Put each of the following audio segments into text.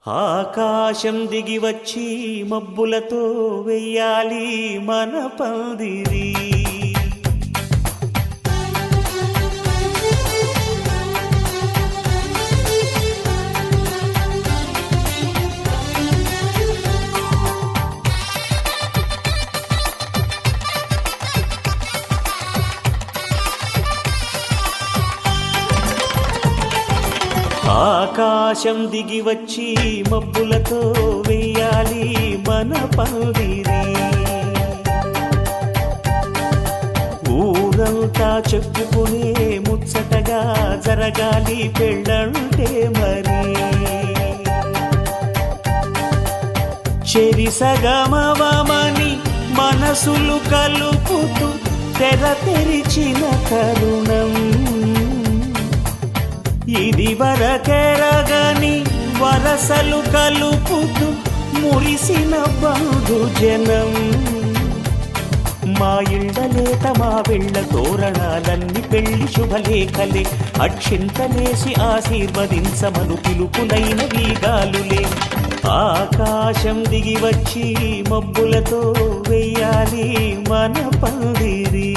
ఆకాశం దిగి వచ్చి మబ్బులతో వెయ్యాలి మన పందిరి. ఆకాశం దిగి వచ్చి మబ్బులతో వెయ్యాలి మన పందిరి. ఊరంతా చెప్పుకునే ముచ్చటగా జరగాలి పెళ్ళంటే మరి. చెరిసగమవమని మనసులు కలుపుతూ తెర తెరిచిన తరుణం. ఇది వరకెరగని వరసలు కలుపుతూ మురిసిన బంధుజనం. మా ఇళ్ళలేత మా వెళ్ళ తోరణాలన్నీ పెళ్లి శుభలేఖలే. అక్షింతలేసి ఆశీర్వదించమను పిలుపులైన వీగాలులే. ఆకాశం దిగి వచ్చి మబ్బులతో వెయ్యాలి మన పందిరి.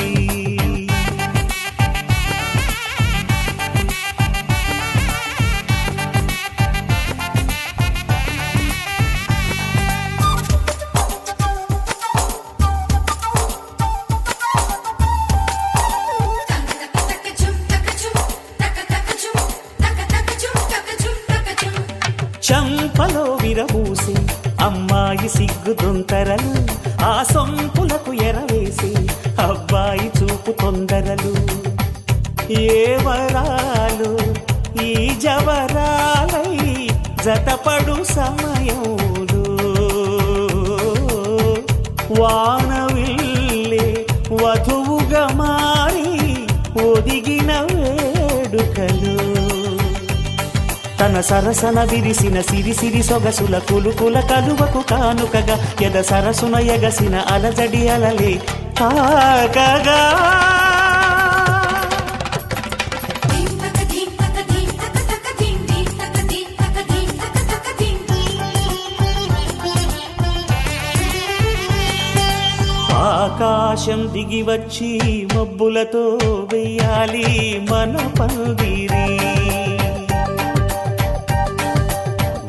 చంపలో విరబూసి అమ్మాయి సిగ్గుదొంతరలు. ఆ సొంపులకు ఎరవేసి అబ్బాయి చూపు తొందరలు. ఏ వరాలు ఈ జవరాలై జతపడు సమయంలో. వానవిల్లే వధువుగా మారి ఒదిగిన వేడుకలు. తన సరసన విరిసిన సిరిసిరి సొగసుల కులుకుల కలువకు కానుకగా ఎద సరసున ఎగసిన అలజడి అలలే తాకగా. ఆకాశం దిగి వచ్చి మబ్బులతో వెయ్యాలి మన పందిరి.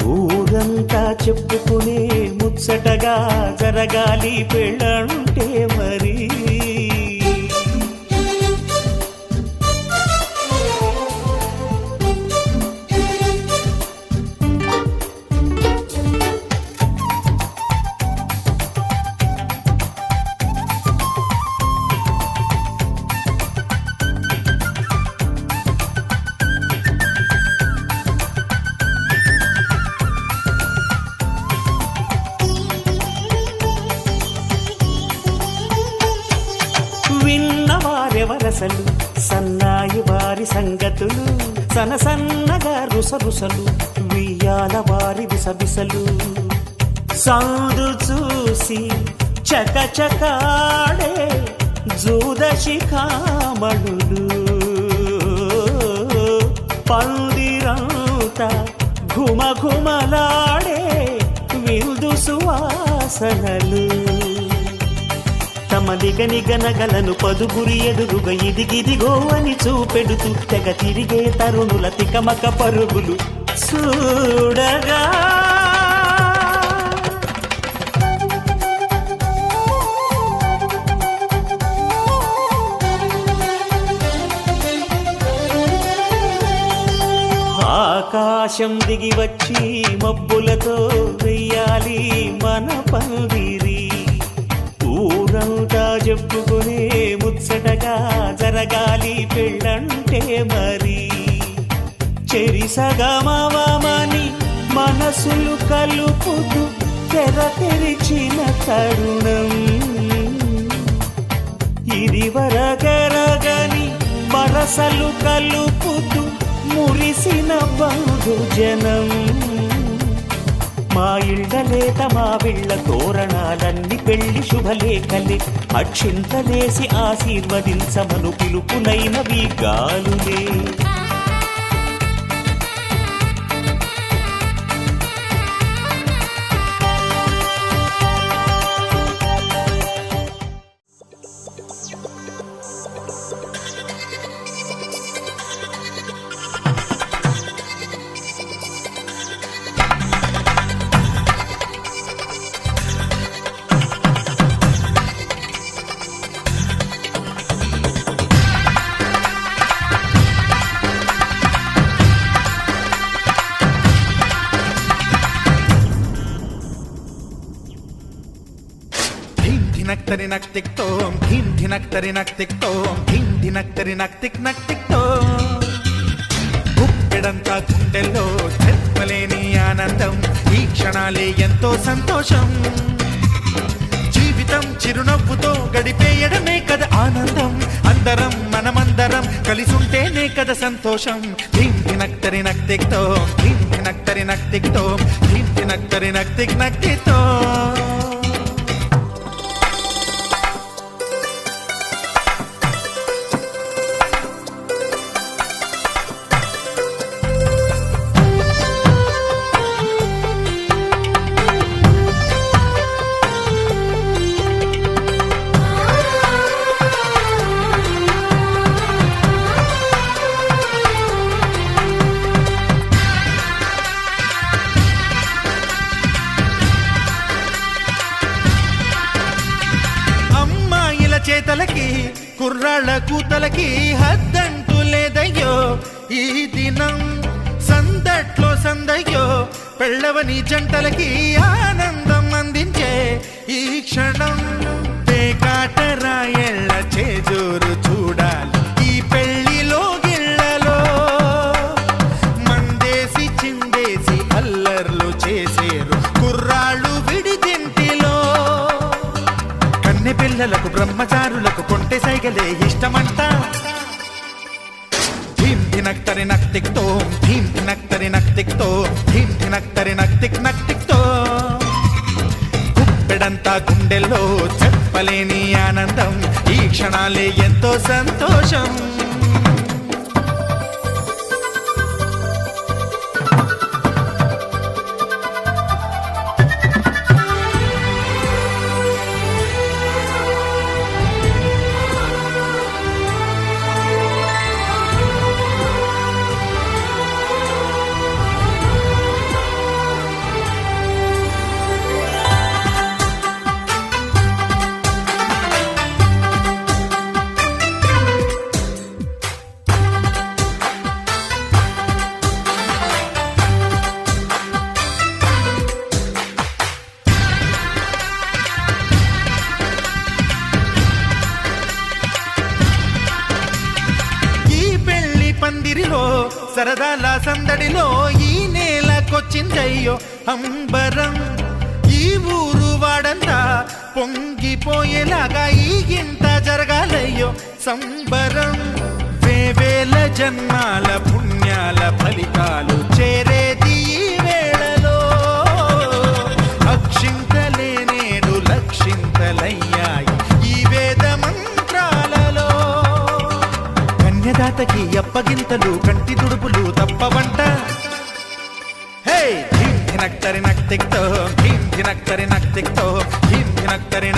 ఊరంతా చెప్పుకునే ముచ్చటగా జరగాలి పెళ్ళంటే మరి. విన్నవారెవరసలు సన్నాయి వారి సంగతులు. సనసన్నగా రుసరుసలు వియ్యాల వారి విసవిసలు. సందు చూసి చకచకాడే జూదశిఖామణులు. పందిరంతా ఘుమఘుమలాడే విందు సువాసనలు. తమ నిగనిగనగలను పదుగురి ఎదురుగా ఇదిగిదిగో అని చూపెడుతూ తెగ తిరిగే తరుణుల తికమక పరుగులు చూడగా. ఆకాశం దిగి వచ్చి మబ్బులతో వెయ్యాలి మన పందిరి. ఊరంతా చెప్పుకునే ముచ్చటగా జరగాలి పెళ్ళంటే మరి. చెరిసగమవమని మనసులు కలుపుతూ తెర తెరిచిన తరుణం. ఇది వరకెరగని వరసలు కలుపుతూ మురిసిన బంధుజనం. మా ఇళ్ళలేత మా వెళ్ళ తోరణాలన్నీ పెళ్లి శుభలేఖలే. అక్షింతలేసి ఆశీర్వదించమను పిలుపులైన వీగాలులే. ధినక్తరి నక్తిక్తోం ధీం ధినక్తరి నక్తిక్తోం ధీం ధినక్తరి నక్తిక్తో గుప్పెడంతా గుండెల్లో చెప్పలేని ఆనందం ఈ క్షణాలే ఎంతో సంతోషం జీవితం చిరునవ్వుతో గడిపేయడమే కదా ఆనందం అందరం మనమందరం కలిసుంటేనే కదా సంతోషం ధీం ధినక్తరి నక్తిక్తోం ధీం ధినక్తరి నక్తిక్తోం ధీం ధినక్తరి నక్తిక్తో చేతలకి కుర్రాళ్ళ కూతలకి హద్దంటూ లేదయ్యో ఈ దినం సందట్లో సందయ్యో పెళ్ళవని జంటలకి ఆనందం అందించే ఈ క్షణం పేకాటరాయళ్ళ చేజోరు చూడాలి ఈ పెళ్లిలో గిళ్ళలో మందేసి చిందేసి అల్లర్లు చేసేరు కుర్రాళ్ళు విడిదింటిలో కన్నె పిల్లలకు బ్రహ్మచారులకు కొంటె సైగలే ఇష్టమంట ధీం ధినక్తరి నక్తిక్తోం ధీం ధినక్తరి నక్తిక్తోం ధీం ధినక్తరి నక్తిక్తో గుప్పెడంతా గుండెల్లో చెప్పలేని ఆనందం ఈ క్షణాలే ఎంతో సంతోషం పందిరిలో సరదాల సందడిలో ఈ నేలకొచ్చిందయ్యో అంబరం ఈ ఊరు వాడంతా పొంగిపోయేలాగా ఈ గింత జరగాలయ్యో సంబరం వేవేల జన్మాల పుణ్యాల ఫలితాలు చేరేది ఈ వేళలో అక్షింతలే నేడు లక్షింతలయ్యాయి ఈ వేద మంత్రాలలో కన్యదాతకి అప్పగింతలు కంటి దుడుపులు తప్పవంట హే ధీం ధినక్తరి నక్తిక్తో ధీం ధినక్తరి నక్తిక్తో ధీం ధినక్తరి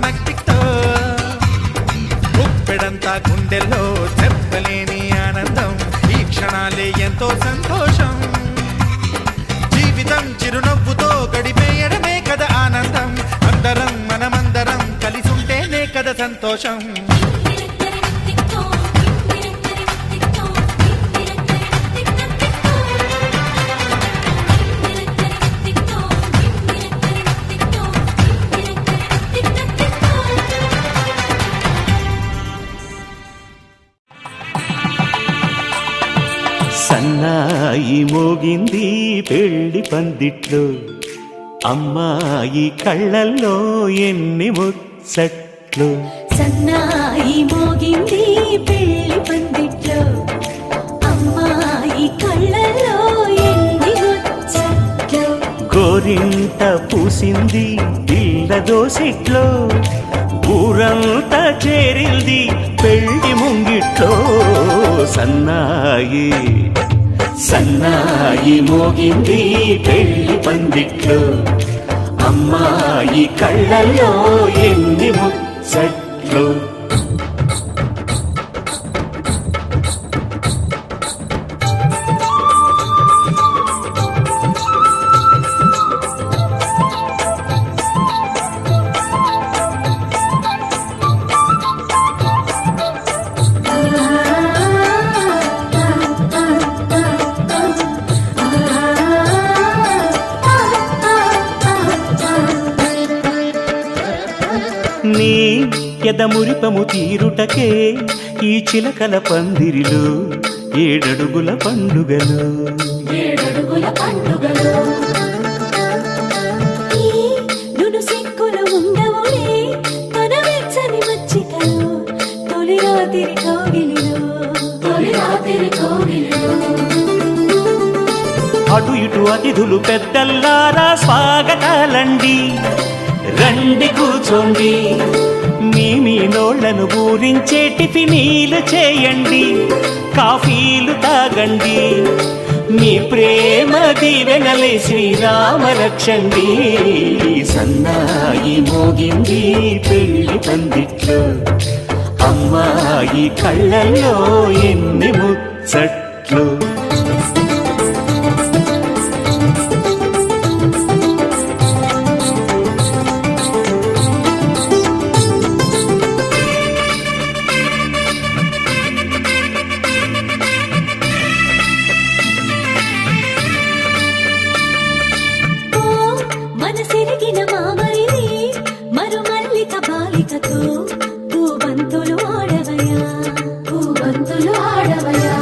నక్తిక్తో గుప్పెడంతా గుండెల్లో చెప్పలేని ఆనందం ఈ క్షణాలే ఎంతో సంతోషం జీవితం చిరునవ్వుతో గడిపేయడమే కదా ఆనందం అందరం మనమందరం కలిసుంటేనే కదా సంతోషం సన్నాయి మోగింది పెళ్లి పందిట్లో అమ్మాయి కళ్ళల్లో ఎన్ని ముచ్చట్లు సన్నాయి మోగింది పెళ్లి పందిట్లో అమ్మాయి కళ్ళల్లో ఎన్ని ముచ్చట్లు గోరింట పూసింది పిల్ల దోసిట్లో ఊరంతా చేరింది పెళ్లి ముంగిట్లో సన్నాయి సన్నాయి మోగింది పెళ్లి పందిట్లో అమ్మాయి కళ్ళల్లో ఎన్ని ముచ్చట్లు నీ ఎదమురిపము తీరుటకే ఈ చిలకల పందిరిలో ఏడడుగుల పండుగలు. ఏడడుగుల పండుగలు ఈ నును సిక్కులు ఉండవులే తన వెచ్చని మచ్చికలు తొలి రాత్రి కోగిలిలో తొలి రాత్రి కోగిలిలో. అటు ఇటు అతిథులు పెద్దల్లారా స్వాగతాలండి, రండి కూర్చోండి, మీ నోళ్లను ఊరించే టిఫినీలు చేయండి, కాఫీలు తాగండి, మీ ప్రేమ దీవెనలే శ్రీరామ రక్షండి. సన్నాయి మోగింది పెళ్లి పందిట్లో, అమ్మాయి కళ్ళల్లో ఎన్ని ముచ్చట్లు. మనసిరిగిన మామరిది మరుమల్లిక బాలికతో పూబంతులు ఆడవయా పూబంతులు ఆడవయా.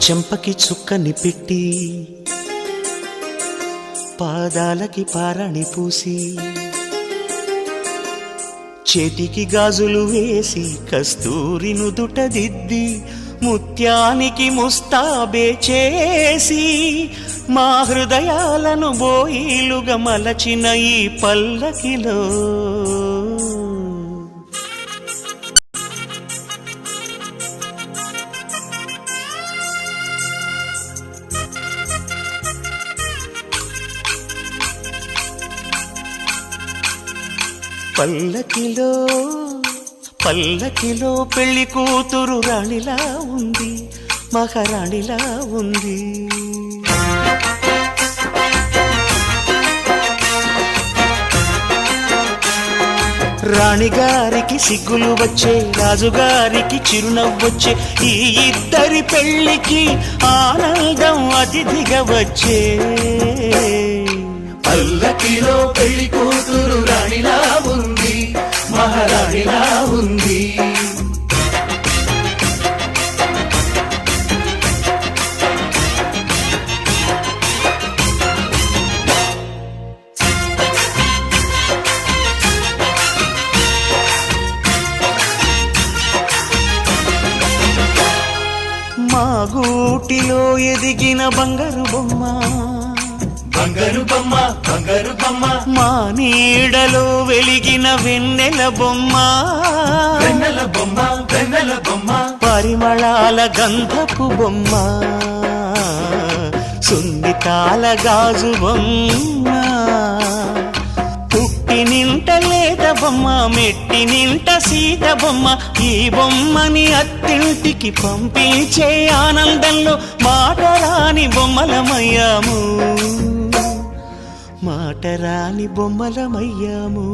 చెంపకి చుక్కని పెట్టి పాదాలకి పారాణి పూసి చేతికి గాజులు వేసి కస్తూరి నుదుట దిద్ది ముత్యానికి ముస్తాబే చేసి మా హృదయాలను బోయిలుగా మలచిన ఈ పల్లకిలో పల్లకిలో పల్లకిలో పెళ్లి కూతురు రాణిలా ఉంది, మహారాణిలా ఉంది. రాణిగారికి సిగ్గులు వచ్చే, రాజుగారికి చిరునవ్వొచ్చే, ఈ ఇద్దరి పెళ్లికి ఆనందం అతిథిగా వచ్చే. పల్లకిలో పెళ్లి కూతురు రాణిలా ఉంది, మహారాణిలా ఉంది. మా గూటిలో ఎదిగిన బంగారు బొమ్మ, బంగారు బొమ్మ, బంగారు బొమ్మ. మా నీడలో వెలిగిన వెన్నెల బొమ్మ, వెన్నెల బొమ్మ, వెన్నెల బొమ్మ. పరిమళాల గంధపు బొమ్మ, సున్నితాల గాజు బొమ్మ. పుట్టి నింట లేత బొమ్మ, మెట్టి నింట సీత బొమ్మ. ఈ బొమ్మని అత్తింటికి పంపించే ఆనందంలో మాటరాని బొమ్మలమయ్యాము, మాటరాని బొమ్మలమయ్యాము.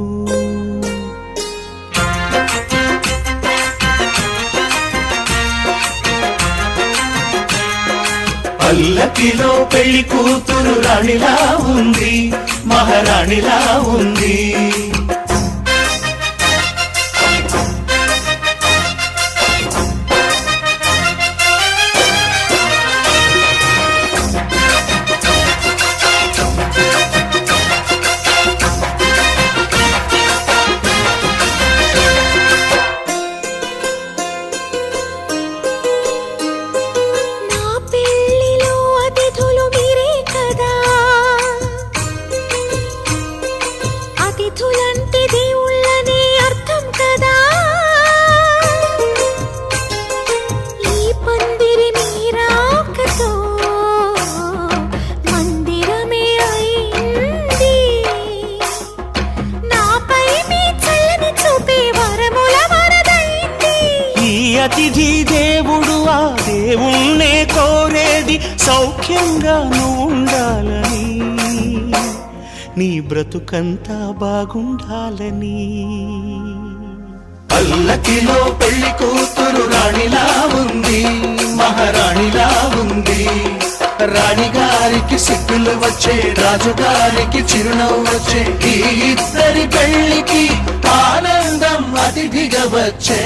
పల్లకిలో పెళ్లి కూతురు రాణిలా ఉంది, మహారాణిలా ఉంది. నా పెళ్లిలో అతిథులు మీరే కదా, అతిథులంటే దేవుళ్ళనే అర్థం కదా. ఈ పందిరి మీరాకతో మందిరమే అయింది. నాపై మీ చల్లని చూపే వరముల వరదైంది. ఈ అతిథి దేవుడు ఆ దేవుణ్ణే కోరేది సౌఖ్యంగా నువ్వు ఉండాలని, నీ బ్రతుకంతా బాగుండాలని. పల్లకిలో పెళ్లి కూతురు రాణిలా ఉంది, మహారాణిలా ఉంది. రాణిగారికి సిగ్గులు వచ్చే, రాజుగారికి చిరునవ్వు వచ్చే, ఈ ఇద్దరి పెళ్లికి ఆనందం అతిథిగా వచ్చే.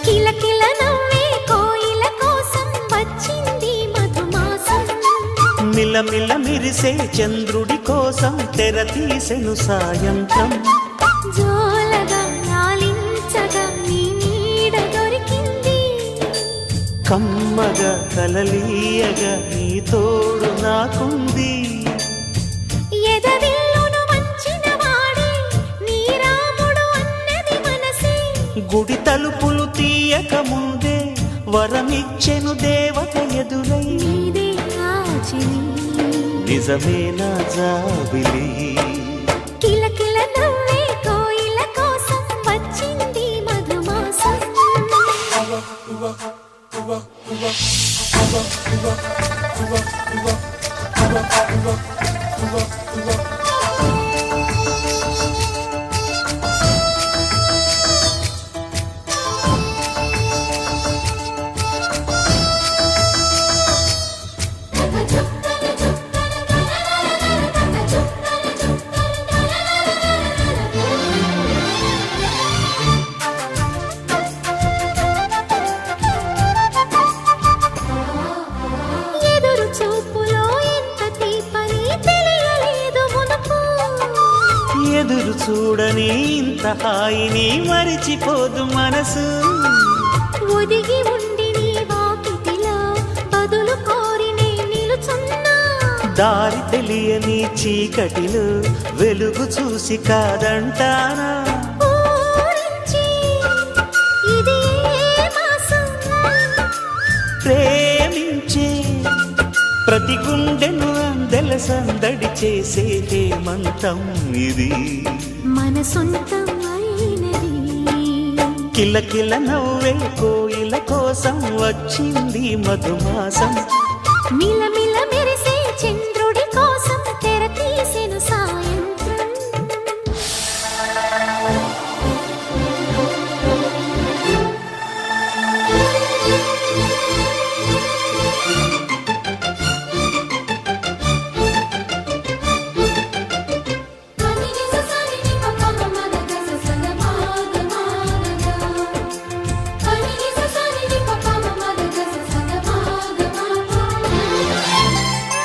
కిలకిల నవ్వే కోయిల కోసం వచ్చింది మధుమాసం. మిలమిల మిరిసే చంద్రుడి కోసం తెర తీసెను సాయంత్రం. జోలగా లాలించగా నీ నీడ దొరికింది. కమ్మగా కలలీయగా నీ తోడు నాకుంది. ఎదవిల్లును వంచిన వాడే నీ రాముడు అన్నది మనసే. గుడి తలుపులు తీయక ముందే వరమిచ్చెను దేవత ఎదురై. నీదే ఆచిని నిజమేనా జాబిలి, కిలకిల నవ్వే కోయిల కోసం వచ్చింది మధుమాసం. ఎదురు చూడని ఇంత హాయిని మరిచిపోదు మనసు. ఒదిగి ఉండి నీ వాకిటిలో బదులు కోరి నే నిలుచున్నా. దారి తెలియని చీకటిలో వెలుగు చూసి కాదంటానా. ఊరించి ఇది ఏ మాసం? ప్రేమించే ప్రతి గుండెను అందెల సందడి చేసే హేమంతం ఇది. మన సొంతం అయినది. కిలకిల నవ్వే కోయిల కోసం వచ్చింది మధుమాసం. మిలమిల మెరిసే చంద్రుడి కోసం తెర తీసెను సాయంత్రం.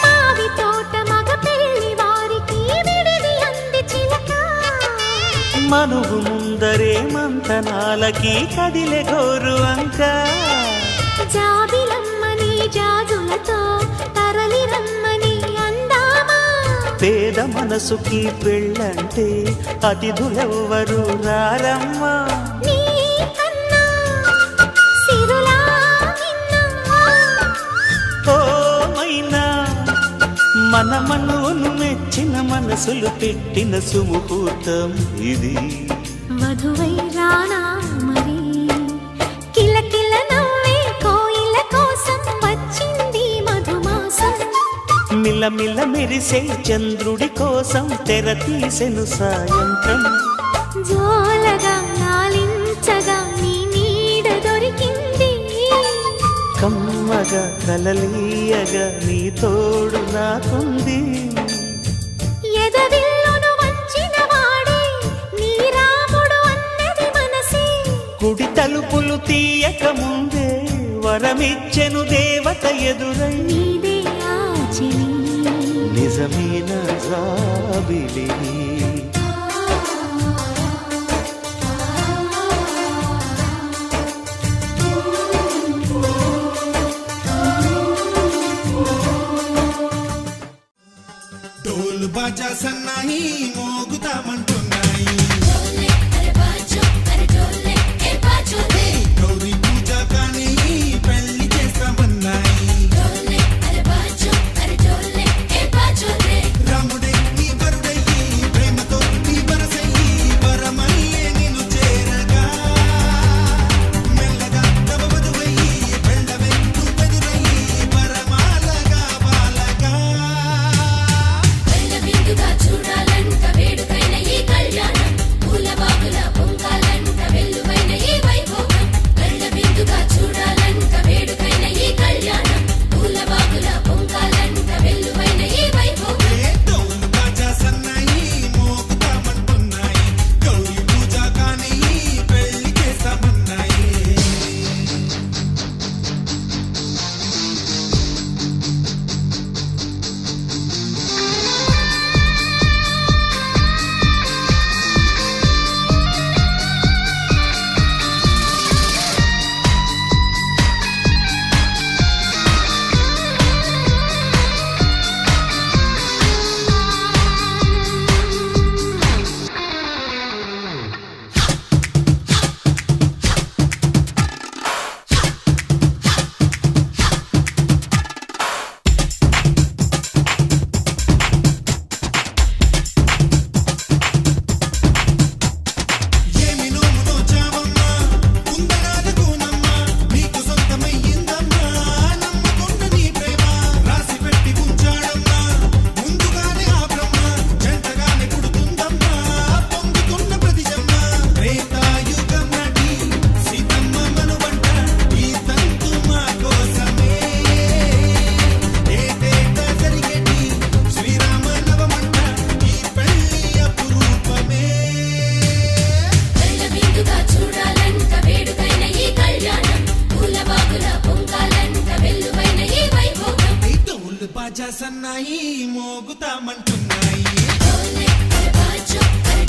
మావి తోట మగ పెళ్లి వారికి విడిది అంది చిలక. మనువు ముందరే మంతనాలకి కదిలే గోరు అంక. జాబిలమ్మని జాజులతో తరలి రమ్మని అందామా. పేద మనసుకి పెళ్ళంటే అతిథులెవ్వరు రారమ్మా. నీ కన్నా సిరులా నిన్నా. ఓ మైనా మన మనువును మెచ్చిన మనసులు పెట్టిన సుముహూర్తం ఇది. వధువై రానా మరి. కిలకిల నవ్వే కోయిల కోసం వచ్చింది మధుమాసం. మిలమిల మెరిసే చంద్రుడి కోసం తెర తీసెను సాయంత్రం. జోలగా లాలించగా నీ నీడ దొరికింది. కమ్మగా కలలీయగా నీ తోడు నాకుంది. ఎదవిల్లును వంచిన వాడే నీ రాముడు అన్నది మనసే. గుడి తలుపులు తీయక ముందే వరమిచ్చెను దేవత ఎదురై. నీదే ఆచలి. నిజమైన జాబిలి. డోలు బాజా సన్నాయి మోగుతామంటున్నాయి. గౌరీ పూజ కానీ పెళ్లి చేస్తామన్నాయి. రాముడే నీ వరుడయ్యి ప్రేమతో నీ వరసయ్యి వరమల్లే నిన్ను చేరగా మెల్లగా తవ వధువయ్యి వెళ్ళవే నువ్వెదురయ్యి వరమాలగా బాలగా. చూడాలంట వేడుకైన ఈ కళ్యాణం పూల బాగుల పొంగాలంట వెల్లువైన ఈ వైభోగం. కళ్ళ బిందుగా చూడాలంట వేడుకైన ఈ కళ్యాణం పూల బాగుల పొంగాలంట వెల్లువైన ఈ వైభోగం. డోలు బాజా సన్నాయి మోగుతామంటున్నాయి. గౌరీ పూజ కానీ పెళ్లి చేస్తామన్నాయి. ఏమి నోము నోచావమ్మా కుందనాల కూనమ్మా నీకు సొంతమయ్యిందమ్మా నమ్మకున్న నీ ప్రేమ రాసి పెట్టి ఉంచాడమ్మా ముందుగానే ఆ బ్రహ్మ జంటగానే పుడుతుందమ్మా పొందుతున్న ప్రతి జన్మ. త్రేతాయుగం నటి సీతమ్మ మనువంట ఈ తంతు మా కోసమే. ఏటేటా జరిగేటి శ్రీరామ నవమంట ఈ పెళ్లి అపురూపమే. కళ్ళ బిందుగా చూడాలంట వేడుకైన ఈ కళ్యాణం పూల బాగుల పొంగాలంట వెల్లువైన ఈ వైభోగం. ఈ డోలు బాజా సన్నాయి మోగుతామంటున్నాయి. డోలే అరే బాజో అరే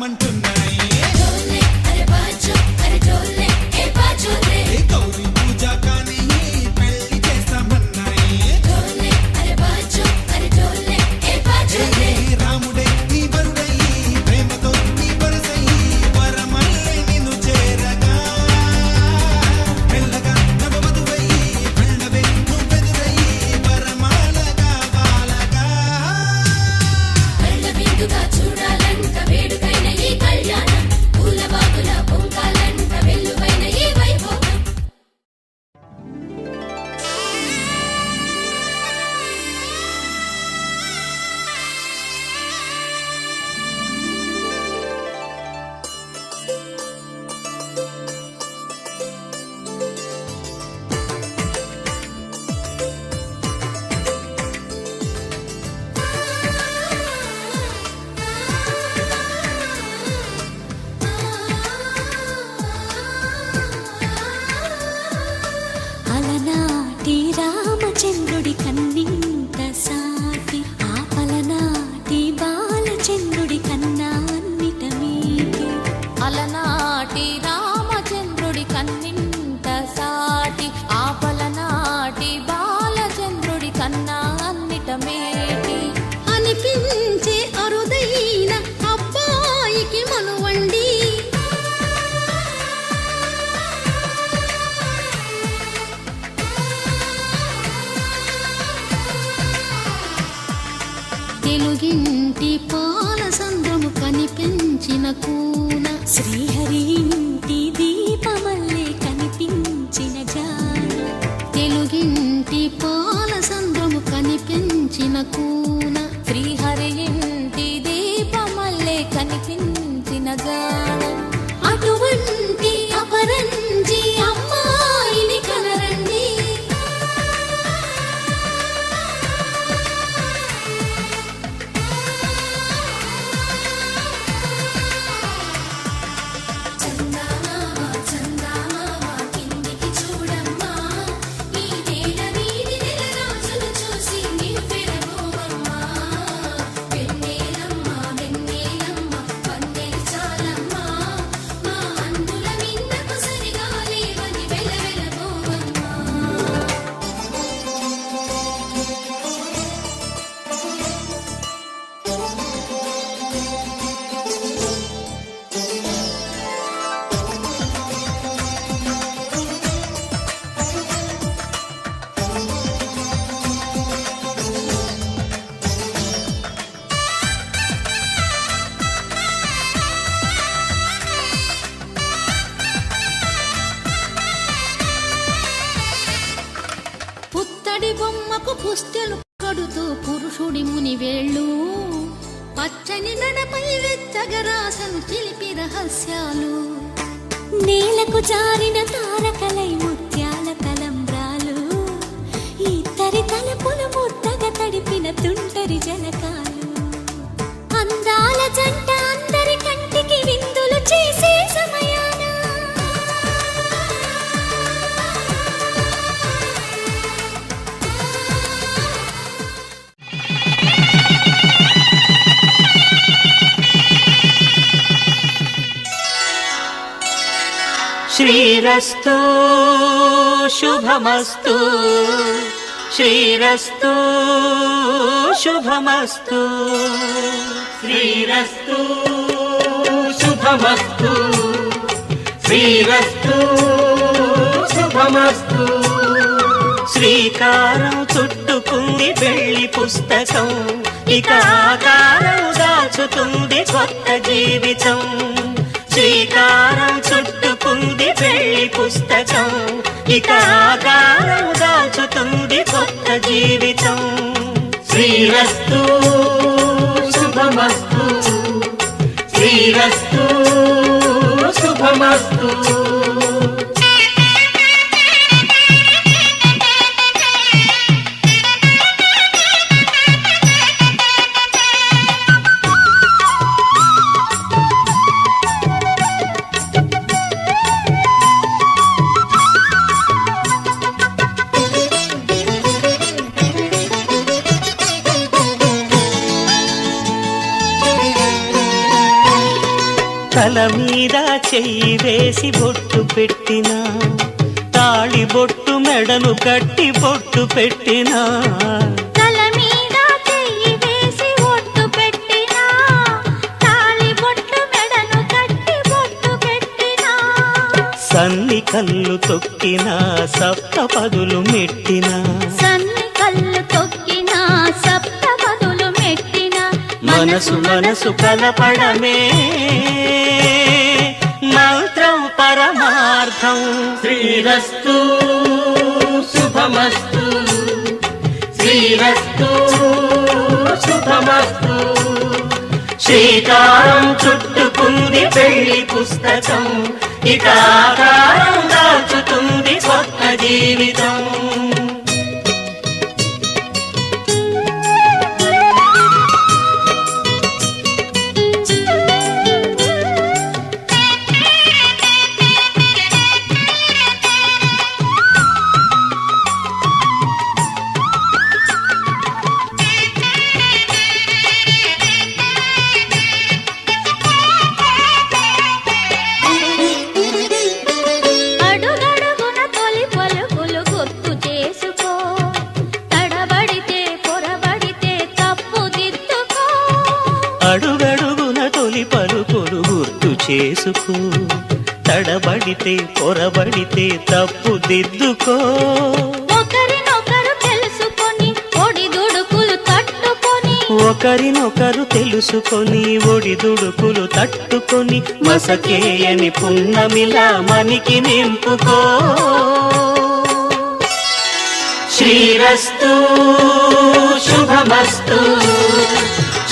రమ్మంటున్నాయి ढोले अरे बाजो अरे ढोले ए बाजो रे గౌరీ పూజ కానీ పెళ్లి చేస్తామన్నాయి ढोले अरे बाजो अरे ढोले ए बाजो रे రాముడే నీ వరుడై ప్రేమతో నీ వరసై వరమల్లె నిన్ను చేరగా మెల్లగా నవవధువై వెళ్ళవే నువ్వెదురై వరమాలగా బాలగా కళ్ళ విందుగా చూడాలంట వేడుకైన ఈ కళ్యాణం పూల బాగుల పొంగాలంట వెల్లువైన ఈ వైభోగం అలనాటి రామచంద్రుడి కన్నింత సాటి ఆపలనాటి బాలచంద్రుడి కన్నా అన్నిట మీటి అలనాటి రామచంద్రుడి కన్నింత సాటి ఆపలనాటి బాలచంద్రుడి కన్నా అన్నిట మేటి అనిపించే అరుదైన అబ్బాయికి మనువండి తెలుగింటి పాల సంద్రము కనిపించిన కూన శ్రీహరి ఇంటి దీపమల్లే కనిపించిన జాన తెలుగింటి పాల సంద్రము కనిపించిన కూన శ్రీహరి ఇంటి దీపమల్లే కనిపించిన జాడ అటువంటి అపరంజి అమ్మాయిని కనరండి చందమామ చందమామ కిందికి చూడమ్మా ఈ వేళ వీడి నెల రోజులు చూసి నీవు పెరగోవమ్మా వెన్నెలమ్మ వెన్నెలమ్మ పందెలు చాలమ్మా మా అందుల మిన్నకు సరిగా లేవని వెలవెలబోవమ్మా పుత్తడి బొమ్మకు పుస్తెలు కడుతూ పురుషుడి ముని వేళ్ళు పచ్చని నడపై వెచ్చగరాసను చిలిపి రహస్యాలు నేలకు జారిన తారకలై ముత్యాల తలంబ్రాలు ఇద్దరి తలపులు ముద్దగా తడిపిన తుంటరి జలకాలు అందాల జంట అందరి కంటికి విందులు చేసే సమయాన శ్రీరస్తు శుభమస్తు శ్రీరస్తు శుభమస్తు శ్రీరస్తు శుభమస్తు శ్రీరస్తు శుభమస్తు శ్రీకారం చుట్టుకుంది పెళ్లి పుస్తకం ఇక ఆకారం దాచుతుంది కొత్త జీవితం శ్రీకారం చుట్టుకుంది పెళ్లి పుస్తకం ఇక ఆకారం దాచుతుంది కొత్త జీవితం శ్రీరస్తు శుభమస్తు శ్రీరస్తు శుభమస్తు తల మీద చెయ్యి వేసి బొట్టు పెట్టినా తాళి బొట్టు మెడను కట్టి బొట్టు పెట్టినా తల మీద చెయ్యి వేసి ఒట్టు పెట్టినా తాళి బొట్టు మెడను కట్టి బొట్టు పెట్టినా సన్ని కళ్ళు తొక్కినా సప్త పదులు మెట్టినా సన్ని కళ్ళు తొక్కినా సప్త పదులు మెట్టినా మనసు మనసు కలపడమే మంత్రం పరమార్థం శ్రీరస్తు శుభమస్తు శ్రీరస్తు శుభమస్తు శ్రీకారం చుట్టుకుంది పెళ్లి పుస్తకం ఇక ఆకారం దాచుతుంది కొత్త జీవితం అడుగడుగున తొలి పలుకులు గుర్తు చేసుకో తడబడితే పొరబడితే తప్పు దిద్దుకో అడుగడుగున తొలి పలుకులు గుర్తు చేసుకో తడబడితే పొరబడితే తప్పు దిద్దుకో ఒకరినొకరు తెలుసుకొని ఒడిదుడుకులు తట్టుకొని ఒకరినొకరు తెలుసుకొని ఒడిదుడుకులు తట్టుకొని మసకేయని పున్నమిలా మనికి నింపుకో శ్రీరస్తు శుభమస్తు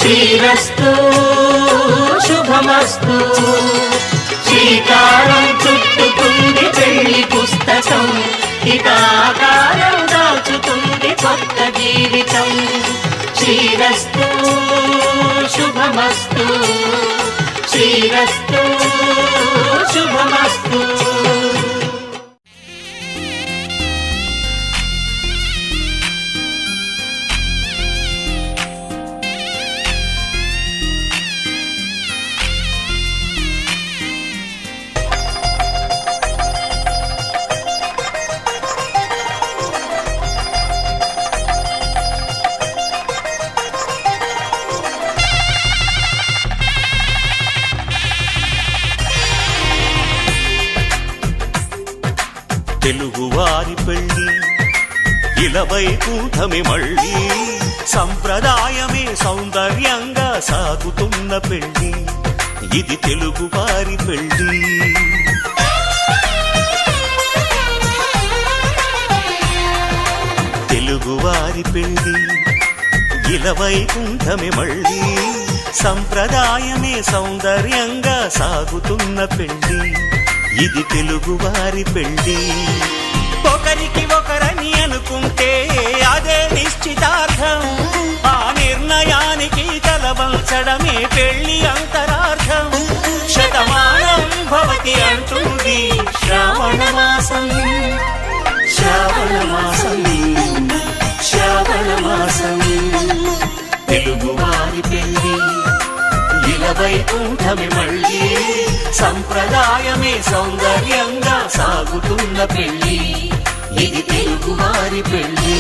శ్రీరస్తు శుభమస్తు శ్రీకారం చుట్టుకుంది పెళ్లి పుస్తకం ఇక ఆకారం దాచుతుంది కొత్త జీవితం శ్రీరస్తు శుభమస్తు శ్రీరస్తు శుభమస్తు తెలుగువారి పెళ్ళి ఇలవైకుంఠమి మళ్ళీ సంప్రదాయమే సౌందర్యంగా సాగుతున్న పెళ్ళి ఇది తెలుగువారి పెళ్ళి తెలుగువారి పెళ్ళి ఇలవైకుంఠమి మళ్ళీ సంప్రదాయమే సౌందర్యంగా సాగుతున్న పెళ్ళి ఇది తెలుగువారి పెళ్ళి ఒకరికి ఒకరని అనుకుంటే అదే నిశ్చితార్థం ఆ నిర్ణయానికి తలవంచడమే పెళ్లి అంతరార్థం శతమానం భవతి అంటుంది శ్రావణ మాసం శ్రావణ మాసం శ్రావణ మాసం తెలుగువారి పెళ్ళి ఇలవైకుంఠమి మళ్ళీ సంప్రదాయమే సౌందర్యంగా సాగుతున్న పెళ్ళి ఇది తెలుగువారి పెళ్ళి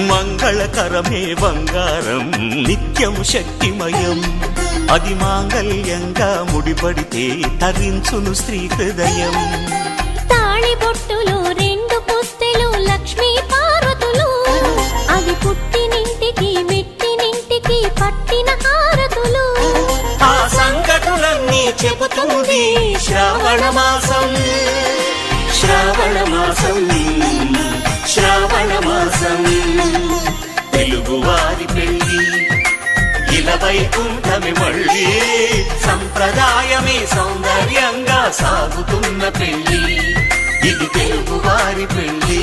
మంగళకరమే బంగారం నిత్యం శక్తిమయం అది మాంగళ్యంగా ముడిపడితే తరించును స్త్రీ హృదయం తాళి బొట్టులు రెండు పుస్తెలు లక్ష్మీ పార్వతులు అవి పుట్టినింటికి మెట్టినింటికి పట్టిన హారతులు ఆ సంగతులన్నీ చెబుతుంది శ్రావణ మాసం శ్రావణ మాసం శ్రావణ మాసం తెలుగువారి పెళ్ళి ఇలవైకుంఠమి మళ్ళీ సంప్రదాయమే సౌందర్యంగా సాగుతున్న పెళ్లి, ఇది తెలుగువారి పెళ్లి.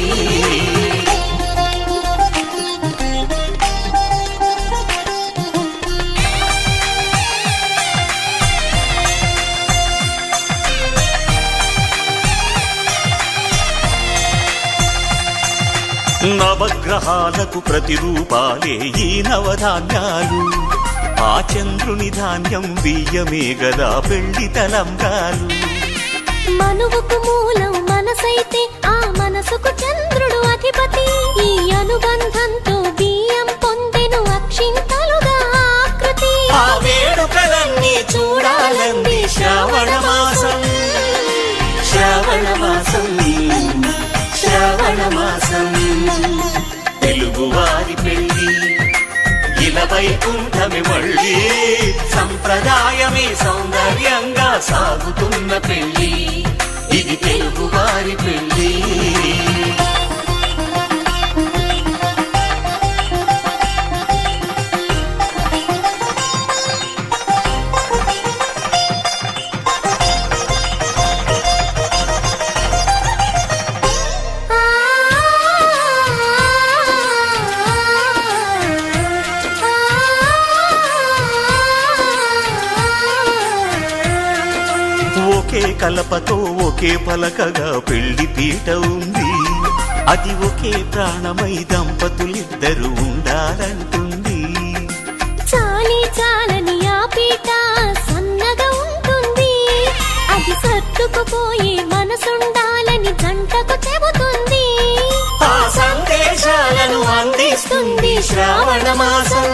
నవగ్రహాలకు ప్రతిరూపాలే ఈ నవధాన్యాలు, ఆ చంద్రుని ధాన్యం బియ్యమే గదా పెళ్లి తలంబ్రాలు. మనువుకు మూలం మనసైతే ఆ మనసుకు చంద్రుడు అధిపతి. ఈ అనుబంధంతో బియ్యం పొందెను అక్షింతలుగా ఆకృతి. ఆ వేడుకలన్నీ చూడాలంది శ్రావణ మాసం, శ్రావణ మాసం, శ్రావణ మాసం. తెలుగువారి పెళ్లి ఇలా వైకుంఠమి మళ్ళీ, సంప్రదాయమే సౌందర్యంగా సాగుతున్న పెళ్లి, ఇది తెలుగువారి పెళ్లి. ఒకే కలపతో ఒకే పలకగా పెళ్లి పీట ఉంది, అది ఒకే ప్రాణమై దంపతులిద్దరూ ఉండాలంటుంది. చాలి చాలని ఆ పీట సన్నగా ఉంటుంది, అది సర్దుకుపోయే మనసుండాలని జంటకు చెబుతుంది. ఆ సందేశాలను అందిస్తుంది శ్రావణ మాసం,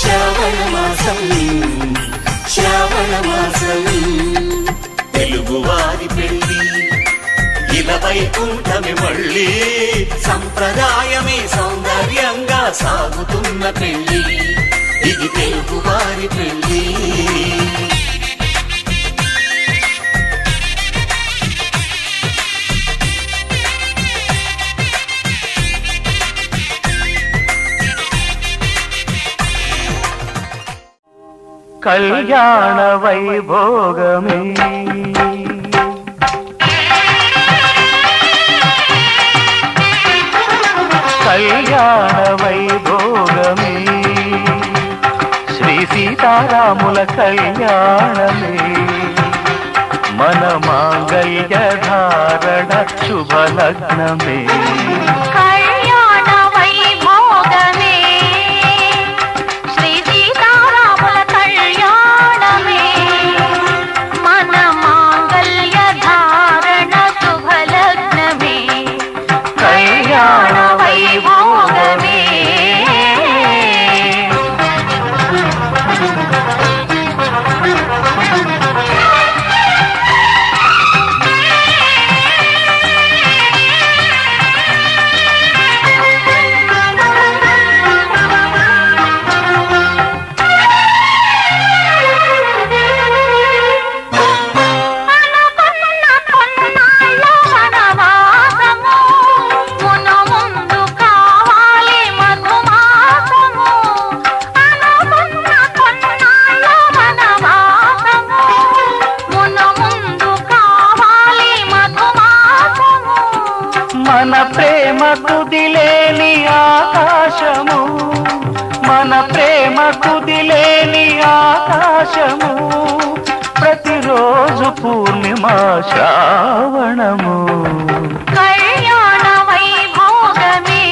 శ్రావణ మాసం, శ్రావణ మాసం. తెలుగువారి పెళ్లి ఇలా వైకుంఠమి మళ్ళీ, సంప్రదాయమే సౌందర్యంగా సాగుతున్న పెళ్లి, ఇది తెలుగువారి పెళ్లి. కళ్యాణ వైభోగమే కళ్యాణ వైభోగమే, శ్రీ సీతారాముల కళ్యాణమే. మన మాంగళ్య ధారణ శుభలగ్నమే. కళ్యాణ వైభోగమే, శ్రీ సీతారాముల కళ్యాణమే. మన మాంగళ్య ధారణ శుభలగ్నమే. కళ్యాణ వైభోగమే. మన ప్రేమ కుదిలేని ఆకాశము, మన ప్రేమ కుదిలేని ఆకాశము, ప్రతిరోజు పూర్ణిమ శ్రావణము. కళ్యాణ వైభోగమే.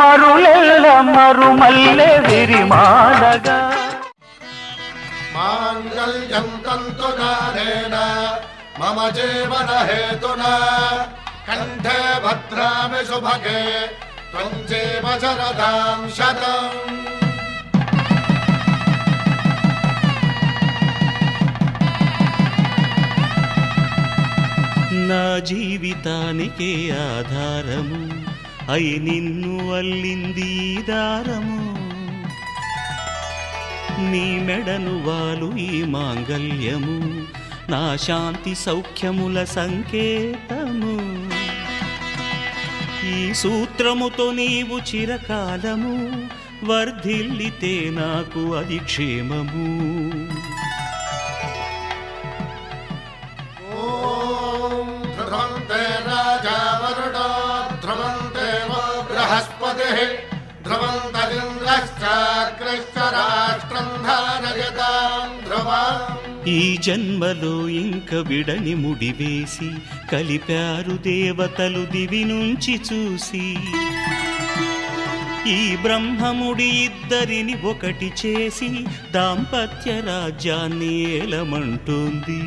మరులెల్ల మరుమల్లె విరిమాలగా మాంగళ్యం తంతునానేన మమ జీవన హేతునా కంఠే భద్రామి శుభగే త్వం జీవ శరదాం శతం. నా జీవితానికే ఆధారము, అయి నిన్ను అల్లింది ఈ దారము నీ మెడను వాలు ఈ మాంగల్యము నా శాంతి సౌఖ్యముల సంకేతము ఈ సూత్రముతో నీవు చిరకాలము వర్ధిల్లితే నాకు అది క్షేమము ఓం ధ్రువంతే రాజా వరుణో ధ్రువంతే వో బృహస్పతిః ధ్రువంతరింద్రశ్చాగ్రశ్చ రాష్ట్రం ధారయతాం ధ్రువం ఈ జన్మలో ఇంక విడని ముడివేసి కలిపారు దేవతలు దివి నుంచి చూసి ఈ బ్రహ్మముడి ఇద్దరిని ఒకటి చేసి దాంపత్య రాజ్యాన్ని ఏలమంటుంది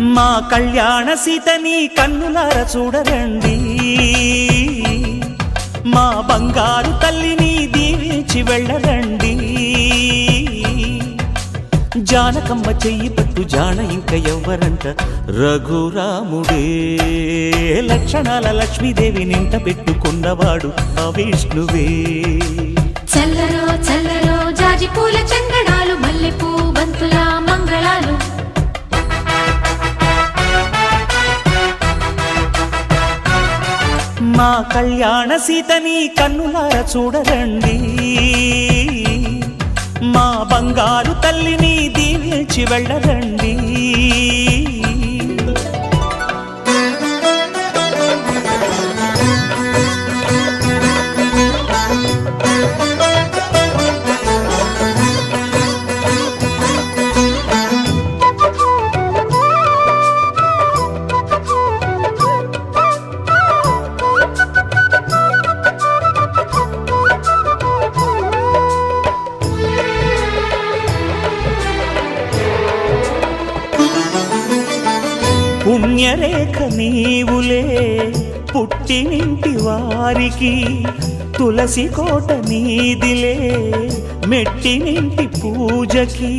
మా కళ్యాణ సీతని కన్నులార చూడరండి మా బంగారు తల్లిని దీవించి వెళ్ళరండి జానకమ్మ చెయ్యి పట్టు జాన ఇంక ఎవ్వరంట రఘురాముడే లక్షణాల లక్ష్మీదేవి నింట పెట్టుకున్నవాడు ఆ విష్ణువే చల్లరో చల్లరో జాజి పూల చందనాలు మల్లెపూ బంతుల మంగళాలు మా కళ్యాణ సీతని కన్నులార చూడరండి మా బంగారు తల్లిని దీవించి వెళ్ళరండి పుణ్యరేఖ నీవులే పుట్టినింటి వారికి తులసి కోట నీదిలే మెట్టినింటి పూజకి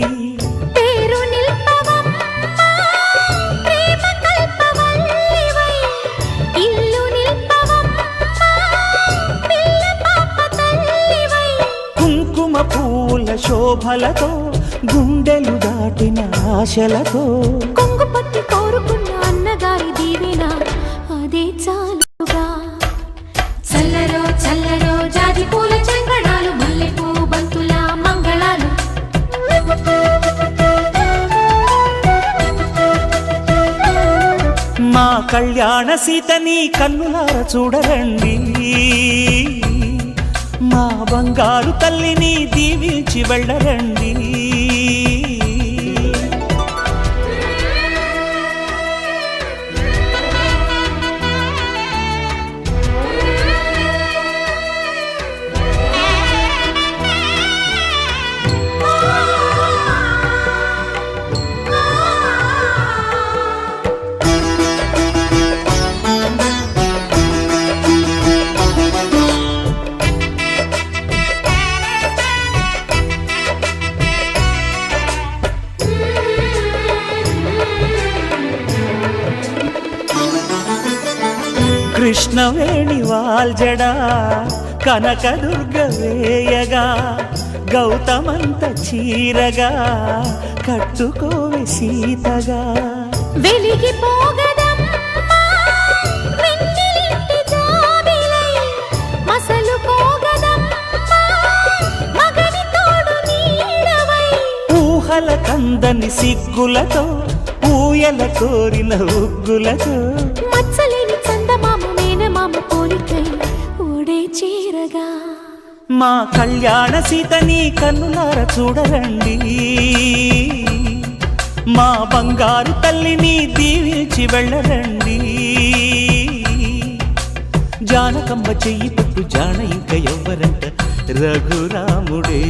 పేరు నిల్పవమ్మా ప్రేమ కల్పవల్లివై ఇల్లు నిల్పవమ్మా పిల్ల పాప తల్లివై కుంకుమ పూల శోభలతో గుండెలు దాటిన ఆశలతో కొంగు పట్టి కోరుకున్న అన్నగారి దీవెన అదే చాలుగా చల్లరో చల్లరో జాజి పూల చందనాలు మల్లెపూ బంతుల మంగళాలు మా కళ్యాణ సీతని కన్నులార చూడరండి మా బంగారు తల్లిని దీవించి వెళ్ళరండి కృష్ణవేణి వాల్జడా కనకదుర్గ వేయగా గౌతమంత చీరగా కట్టుకోవే సీతగా వెలిగిపోగదమ్మా వెన్నెలింటి జాబిలై మసలుకోగదమ్మా మగని తోడు నీడవై ఊహల కందని సిగ్గులతో ఊయల కోరిన ఉగ్గులతో మచ్చలేని చందమామ మేనమామ పోలికై ఓడే చీరగా మా కళ్యాణ సీతని కన్నులార చూడరండి, మా బంగారు తల్లిని దీవించి వెళ్ళరండి. జానకమ్మ చెయ్యి పట్టు జాన ఇంక ఎవ్వరంట, రఘురాముడే.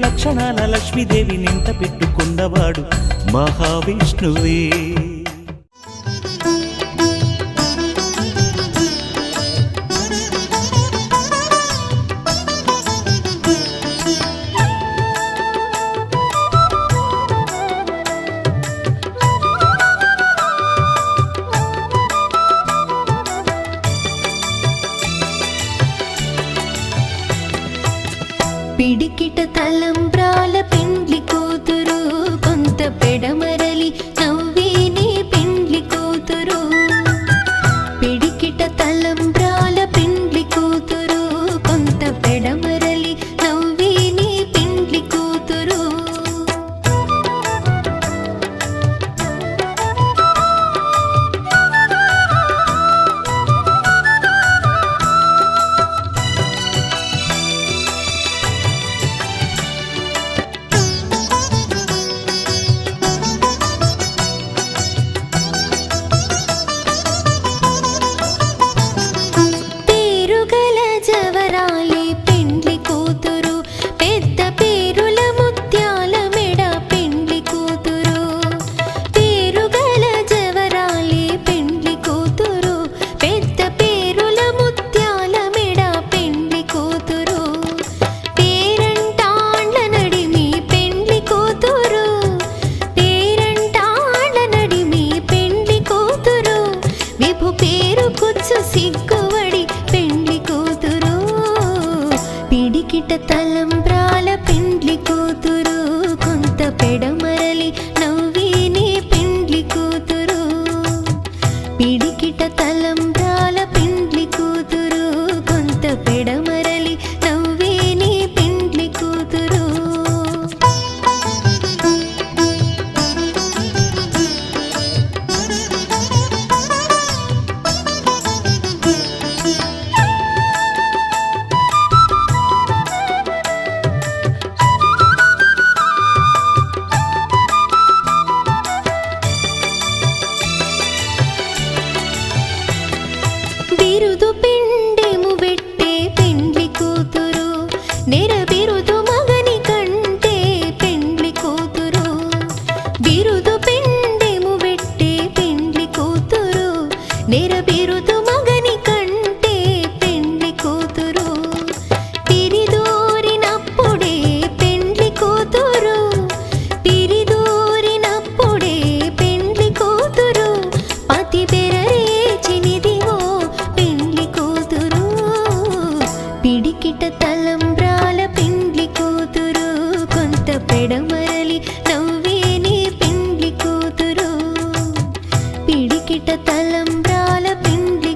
లక్షణాల లక్ష్మీదేవి నింట పెట్టుకున్నవాడు మహావిష్ణువే. పిడికిట తలంబ్రాల పెండ్లి కూతురు, కొంత పెడమరలి నవ్వేనే పెండ్లి కూతురు. పిడికిట తలంబ్రాల పెండ్లి కూతురు, కొంత పెడమరలి నవ్వేనే పెండ్లి కూతురు. తలంబ్రాల పెండ్లి కూతురు, కొంత పెడమరలి నవ్వేనే పెండ్లి కూతురు. పిడికిట తలంబ్రాల పెండ్లి కూతురు, కొంత పెడమరలి నవ్వేనే పెండ్లి కూతురు. బిరుదు పిండెము పెట్టే పెండ్లి కూతురు, నెరబిరుదు మగని కంటే పెండ్లి కూతురు. బిరుదు పిండెము పెట్టే పెండ్లి కూతురు, నెరబిరుదు మగని కంటే పెండ్లి కూతురు. పిరిదూరినప్పుడే పెండ్లి కూతురు, పిరిదూరినప్పుడే పెండ్లి కూతురు. పతి బెరరేచినిదివో పెండ్లి కూతురు. పిడికిట తలంబ్రాల పెండ్లి కూతురు, కొంత పెడమరలి నవ్వేనే పెండ్లి కూతురు. పిడికిట తలంబ్రాల పెండ్లి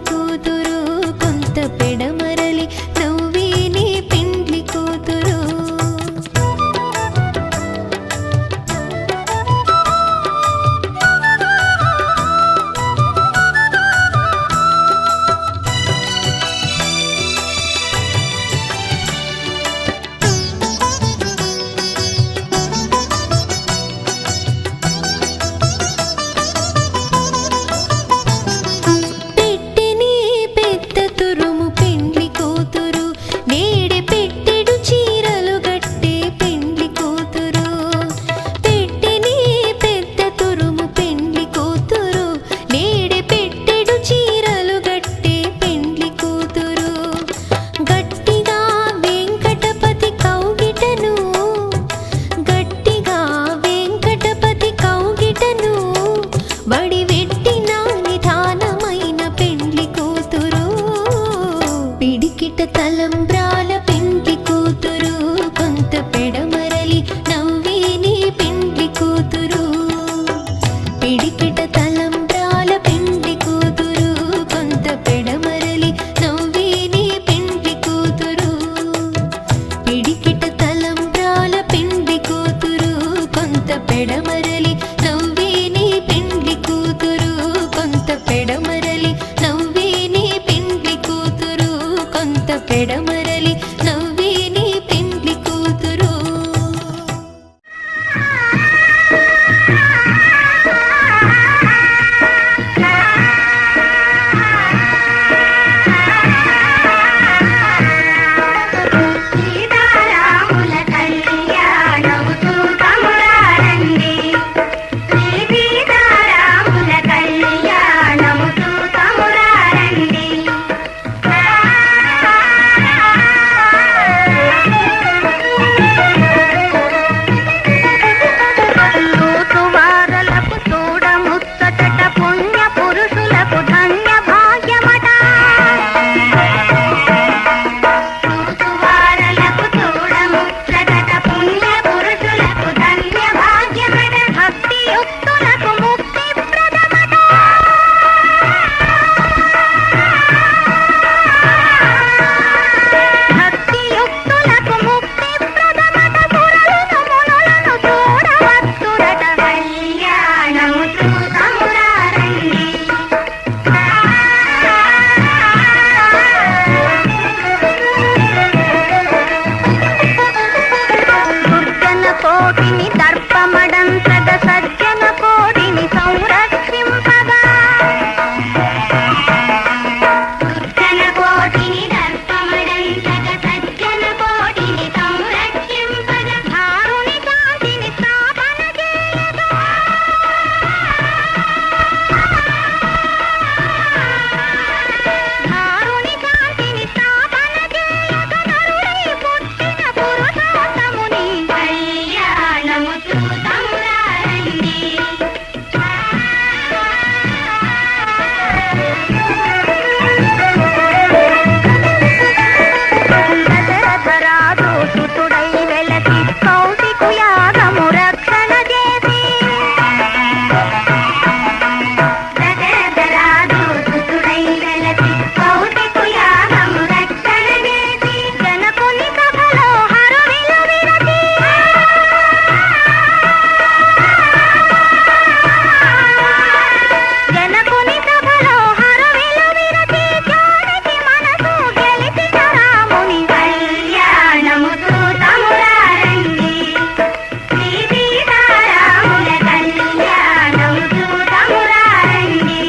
దశరథరాజు సుతుడై వెలసి కౌశికు యాగము రక్షణ చేసి దశరథరాజు సుతుడై వెలసి కౌశికు యాగము రక్షణ చేసి జనకుని సభలో హరువిలు విరచి జనకుని సభలో హరువిలు విరచి జానకి మనసు గెలిచిన రాముని కళ్యాణము చూతమురారండి శ్రీ సీతారాముల కళ్యాణము చూతమురారండి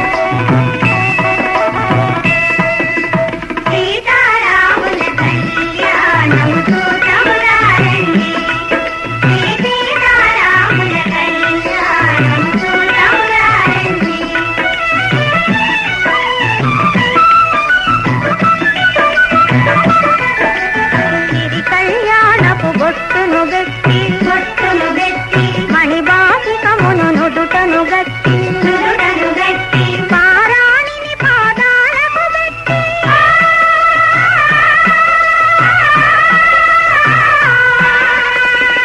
సీతారాముల కళ్యాణము చూతమురారండి శ్రీ సీతారాముల కళ్యాణము చూతమురారండి ఇది కళ్యాణపు బొట్టును గట్టి మణిబాసికమును నుదుటను గట్టి పారాణిని పాదాలకు పెట్టి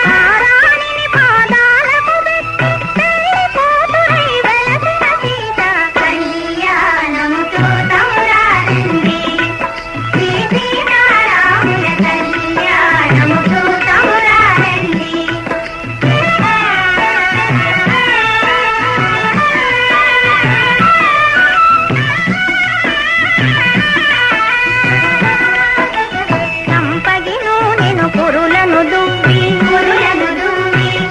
పారాణిని పాదాలకు పెట్టి పెళ్లి కూతురై వెలసిన సీత కళ్యాణము చూతమురారండి శ్రీ సీతారాముల కళ్యాణము చూతమురారండి సంపగిను నేను పురులను దువ్వి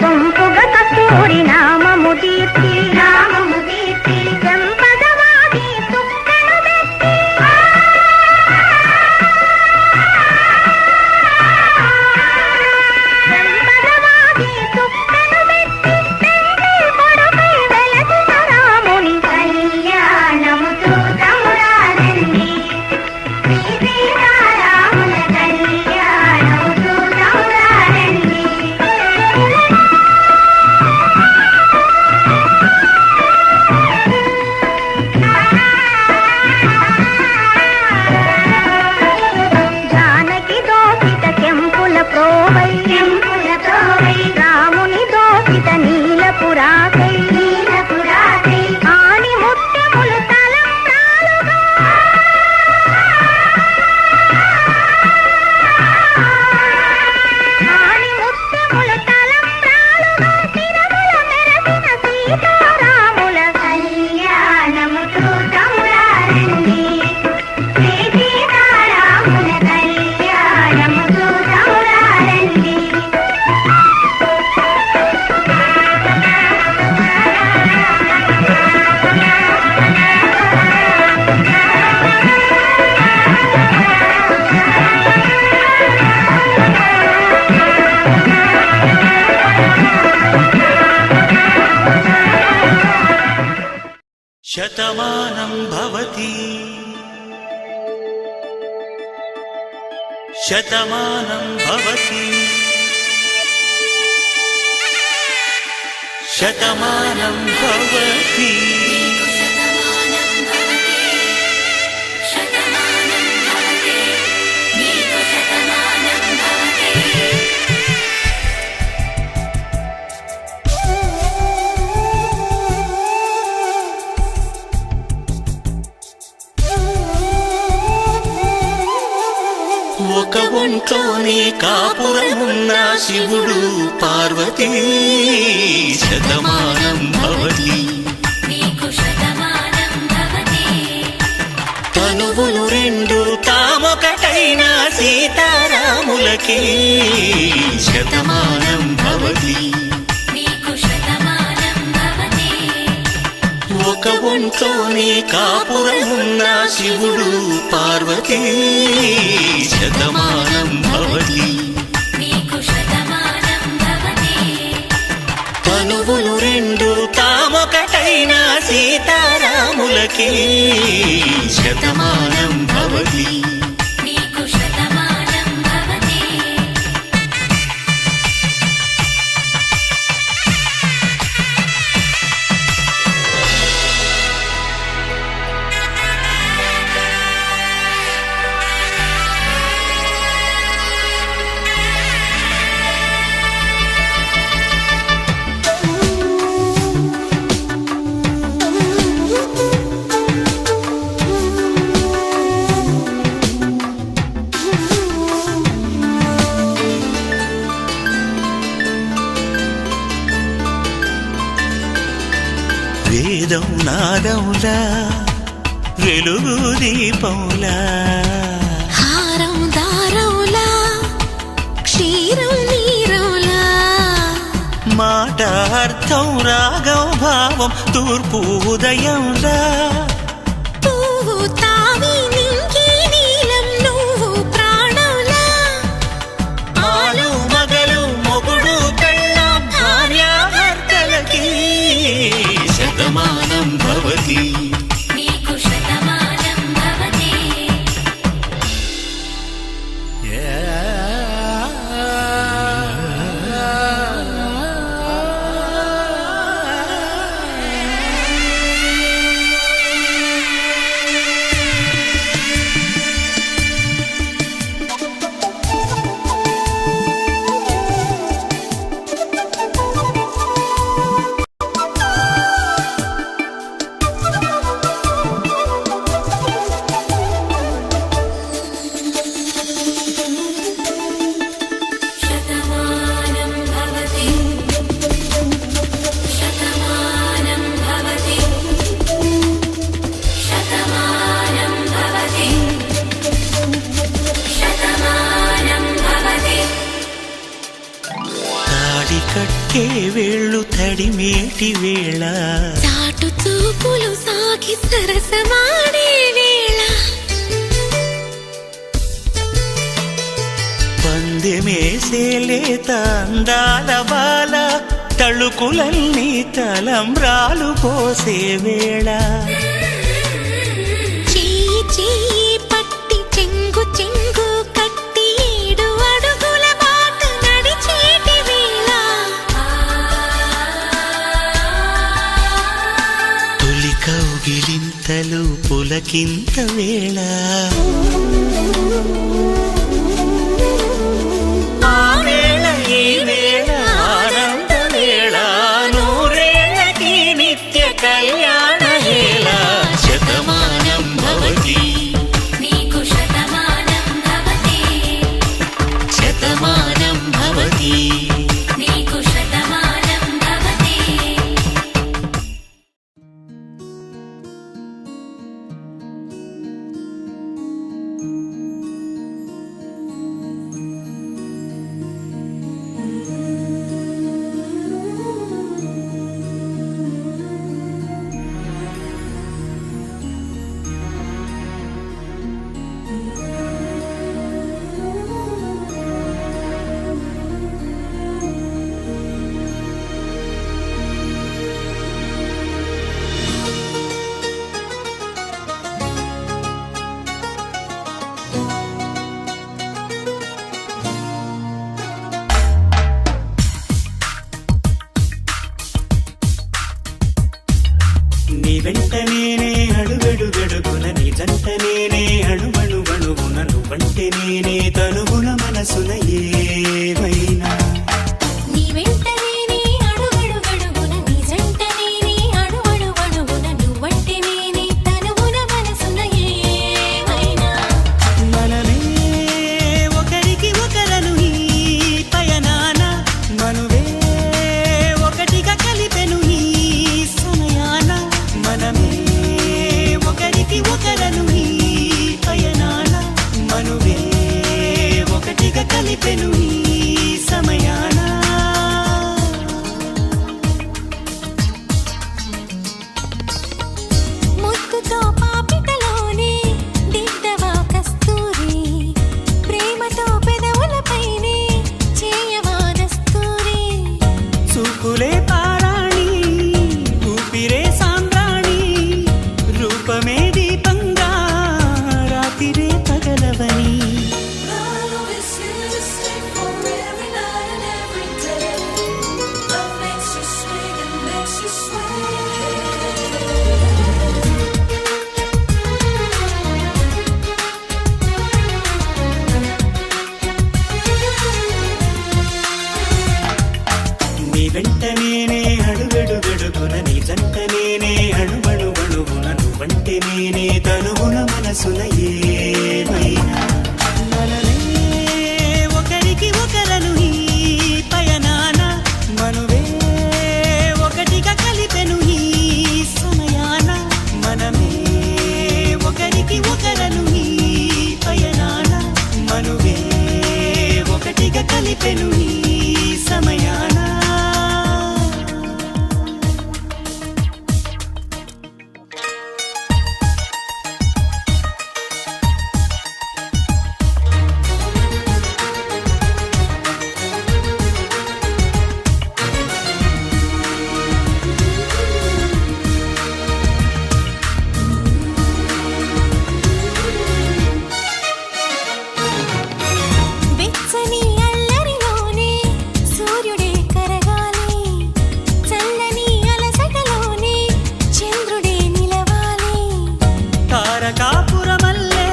సొంపుగా కస్తూరి నామము దీప్తి చెంపగవాది తుక్కను పెట్టి చెంపగవాది తుక్కను పెట్టి పెళ్లి కొడుకై వెలసిన రాముని కళ్యాణము చూతమురారండి శ్రీ సీతారాముల కళ్యాణము చూతమురారండి జానకి దోసిత కెంపుల ప్రోవై రాముని దోసిత నీలపురాకై ఆని ముత్యములు తలంబ్రాలుగా ఆని ముత్యములు తలంబ్రాలుగా శిరముల మెరసిన సీతారాముల కళ్యాణము చూతమురారండి శ్రీ సీతారాముల కళ్యాణము చూతమురారండి శతమానం భవతి శతమానం భవతి శతమానం భవతి ఒక ఒంట్లోనే కాపురమున్న శివుడు పార్వతీ శతమానం భవతి తనువులు రెండు తామొకటైన సీతారాములకి శతమానం భవతి ఒక ఒంట్లోనే కాపురమున్న శివుడు పార్వతీ శతమానం భవతి సీతారాములకి శతమానం భవతి. నీకు శతమానం భవతి. వేదం నాదములా వెలుగు దీపంలా హారం దారవులా క్షీరం నీరవులా మాట అర్థం రాగం భావం తూర్పు ఉదయంలా పువ్వు తావి నింగి నీలం నువ్వు ప్రాణంలా ఆలు మగలు మొగుడు పెళ్ళాం భార్యాభర్తలకి శతమానం భవతి. నీకు శతమానం భవతి. శతమానం భవతి. శతమానం భవతి. శతమానం భవతి. శతమానం భవతి. తాడి కట్టే వేళ్ళు తడిమేటి వేళ చాటు చూపులు సాగి సరసమాడే వేళ పందెమేసేలేత అందాల బాల తళుకులన్నీ తలంబ్రాలు పోసే వేళ చెయ్యి చెయ్యి పట్టి చెంగు చెంగు కట్టి 7 అడుగుల బాట నడిచేటి వేళ తొలి కౌగిలింతలు పులకింత వేళ ఆ వేళ ఈ వేళ ఆనంద వేళ నూరేళ్ళకి నిత్య కళ్యాణ వేళ శతమానం భవతి. నీకు శతమానం భవతి. శతమానం భవతి. నీకు శతమానం భవతి. నీ వెంట నేనే అడుగడుగడుగున నీ జంట నేనే అణువణువణువున నువ్వంటే నేనే తనుగుణ మనసున ఏమైనా నీ వెంట నేనే అడుగడుగడుగున నీ జంట నేనే అడువడువడుగున నువ్వంటే నేనే తనువున మనసున ఏమైనా మనమే ఒకరికి ఒకరను ఈ పయనాన మనువే ఒకటిగా కలిపెను ఈ సమయాన మనమే ఒకరికి ఒకరను ఈ పయనాన మనువే ఒకటిగా కలిపెను ఈ సమయాన ముద్దుతో పాపిటలోనే దిద్దవా కస్తూరి ప్రేమతో పెదవులపైనే చేయవా దస్తూరి చూపులే పారాణి ఊపిరే సాంద్రాణి అడుగడుగడుగున నీ జంట నేనే అణువణువణువున నువ్వంటే నేనే తనువున మనసున ఏమైనా మనమే ఒకరికి ఒకరను ఈ పయనాన మనువే ఒకటిగా కలిపెను ఈ సమయాన మనమే ఒకరికి ఒకరను ఈ పయనాన మనువే ఒకటిగా కలిపెను ఈ సమయాన వెచ్చని అల్లరిలోనే సూర్యుడే కరగాలి చల్లని అలసటలోనే చంద్రుడే నిలవాలి తారకాపురమల్లే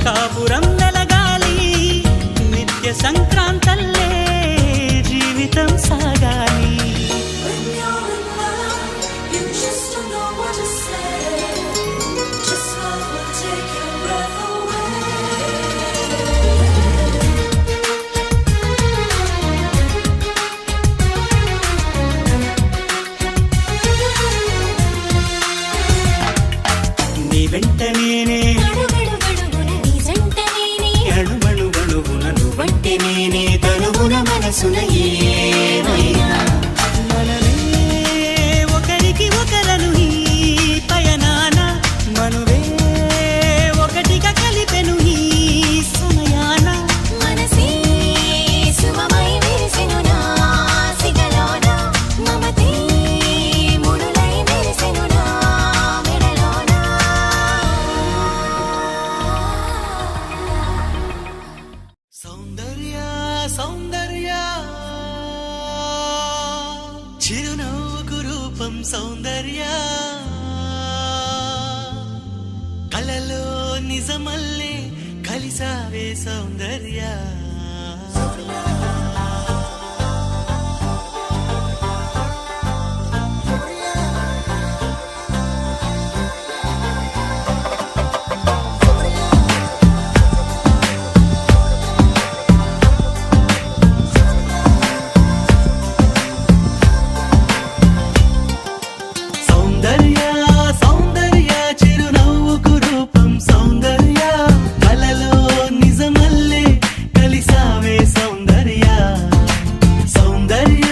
కాపురం వెలగాలి నిత్య సంక్రాంతల్లే జీవితం సాగాలి When you're in love, you just don't know what to say. Just love will take your breath away. నీ వెంట నేనే అడుగడుగడుగున నీ జంట నేనే అణువణువణువున నువ్వంటే నేనే తనువున మనసున ఏమైనా మనమే ఒకరికి ఒకరను ఈ పయనాన మనువే ఒకటిగా కలిపెను ఈ సమయాన మనసే సుమమై విరిసెను నా సిగలోన మమతే ముడులై మెరిసెను నా మెడలోన సౌందర్య సౌందర్య చిరునవ్వుకు రూపం సౌందర్య కలలో నిజమల్లే కలిసావే సౌందర్య సౌందర్య సౌందర్య చిరునవ్వుకు రూపం సౌందర్య కలలో నిజమల్లే కలిసావే సౌందర్య సౌందర్య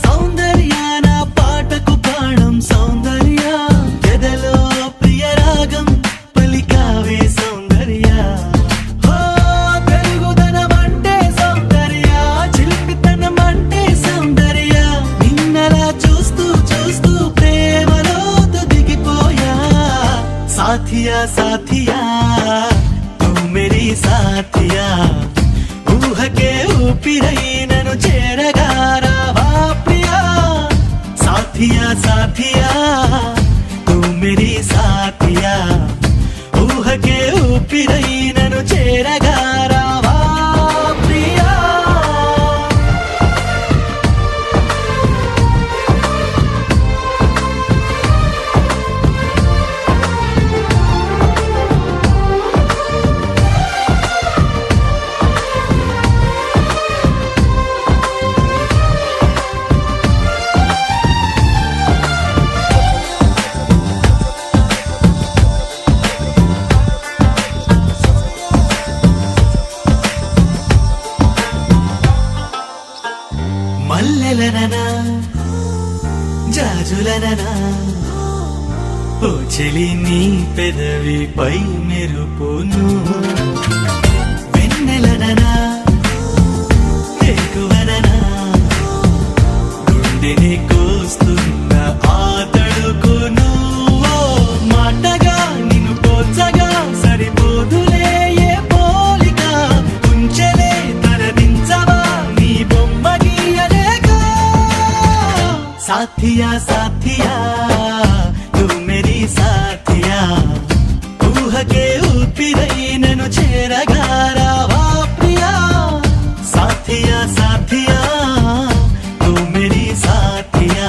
సౌందర్య నా పాటకు ప్రాణం సౌందర్య ఎదలో ప్రియరాగం పలికావే సౌందర్య ఓ తెలుగుదనం అంటే సౌందర్య చిలిపితనం అంటే సౌందర్య నిన్నలా చూస్తూ చూస్తూ ప్రేమలో దిగిపోయా సాథియా సాథియా తూ మేరీ సాథియా ఊహకే ఊపిరై నన్ను చేరగా రావా ప్రియా సాథియా సాథియా తూ మేరీ సాథియా ఊహకే ఊపిరై నన్ను చేరగా రావా ప్రియా మల్లెలననా జాజులననా ఓ చెలి నీ పెదవిపై మెరుపును వెన్నెలననా ఎక్కువననా గుండెని కోస్తున్న ఆ తడుకును ఓ మాటగా నిన్ను పోల్చగా సరిపోదులే ఏ పోలిక ఉంచలే తరదించవా నీ బొమ్మ గీయలేగా సాథియా సాథియా తూ మేరీ సాథియా ఊహకే ఊపిరై నన్ను చేరగా రావా ప్రియా సాథియా సాథియా తూ మేరీ సాథియా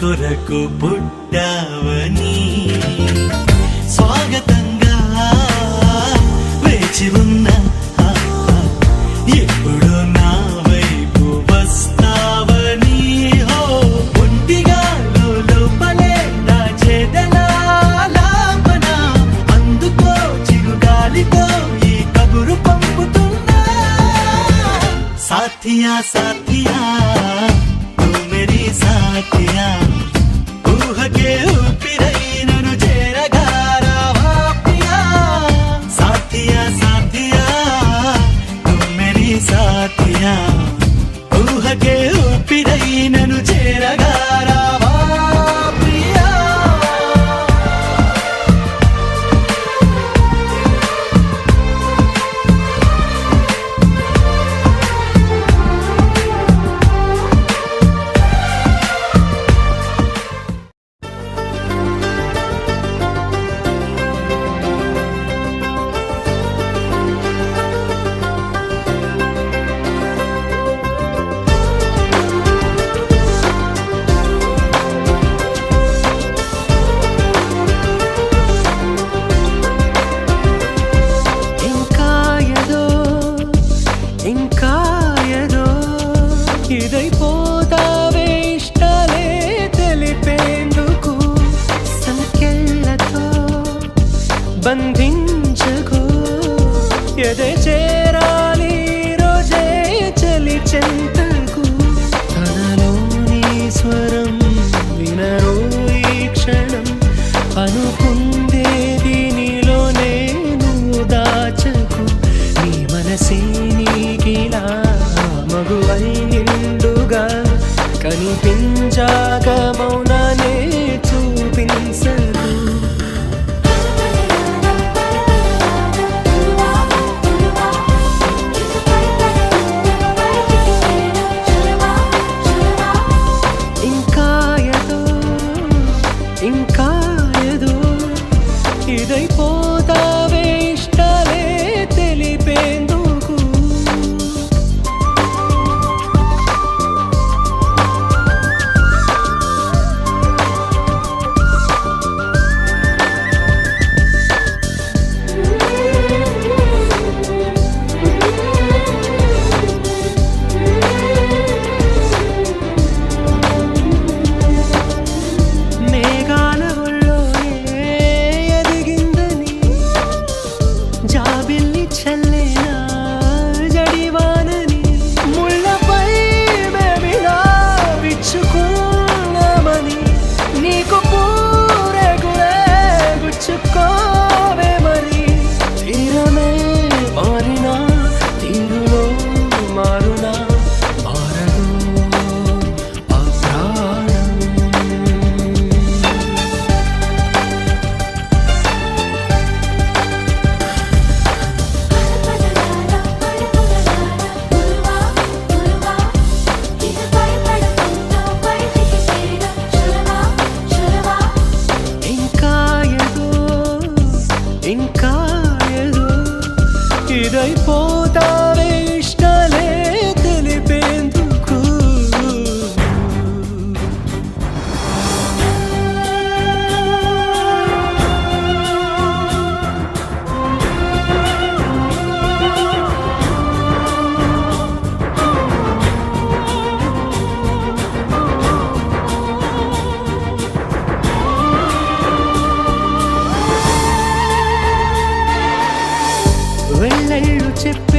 కొరకు పుట్టావని స్వాగతంగా వేచి ఉన్న ఎప్పుడు నా వైపు వస్తావని ఒంటిగా లోపలే దాచేదలాపన అందుకో చిరుగాలితో ఈ కబురు పంపుతున్నా సాథియా సాథియా తూ మేరీ సాథియా ఊహకే ఊపిరై నన్ను చేరగా రావా ప్రియా సాథియా సాథియా తూ మేరీ సాథియా ఊహకే ఊపిరై నన్ను చేరగా రావా ప్రియా ఇంకా ఏదో ఇదైపోతావే ఇష్టాలే తెలిపేందుకు సంఖ్యలతో బంధించకు ఎదే చేరాలి రోజే చలి చెంతకు తనలోని స్వరం వినరు ఈ క్షణం అనుకుందేది నీలో నేను దాచకు నీ మనసే నీకిలా మగువై నిండుగా కనిపించాక మౌనానే చూపించదు ఇంకా ఏదో ఇదైపోతావే ఇష్టాలే తెలిపేందుకు మేఘాల ఒళ్ళోనే ఎదిగిందని జాబిల్లి చల్లేనా జడివానని ముళ్ళపై మేమిలా విచ్చుకున్నామని నీకు పూరెగులే గుచ్చుకోవే మరి తీరమే మారినా తీరులో మారునా మారదు ఆ ప్రాణం ఇంకా ఏదో ఇదైపోతావే ఇష్టాలే తెలిపేందుకు వెళ్ళళ్ళు చెప్పి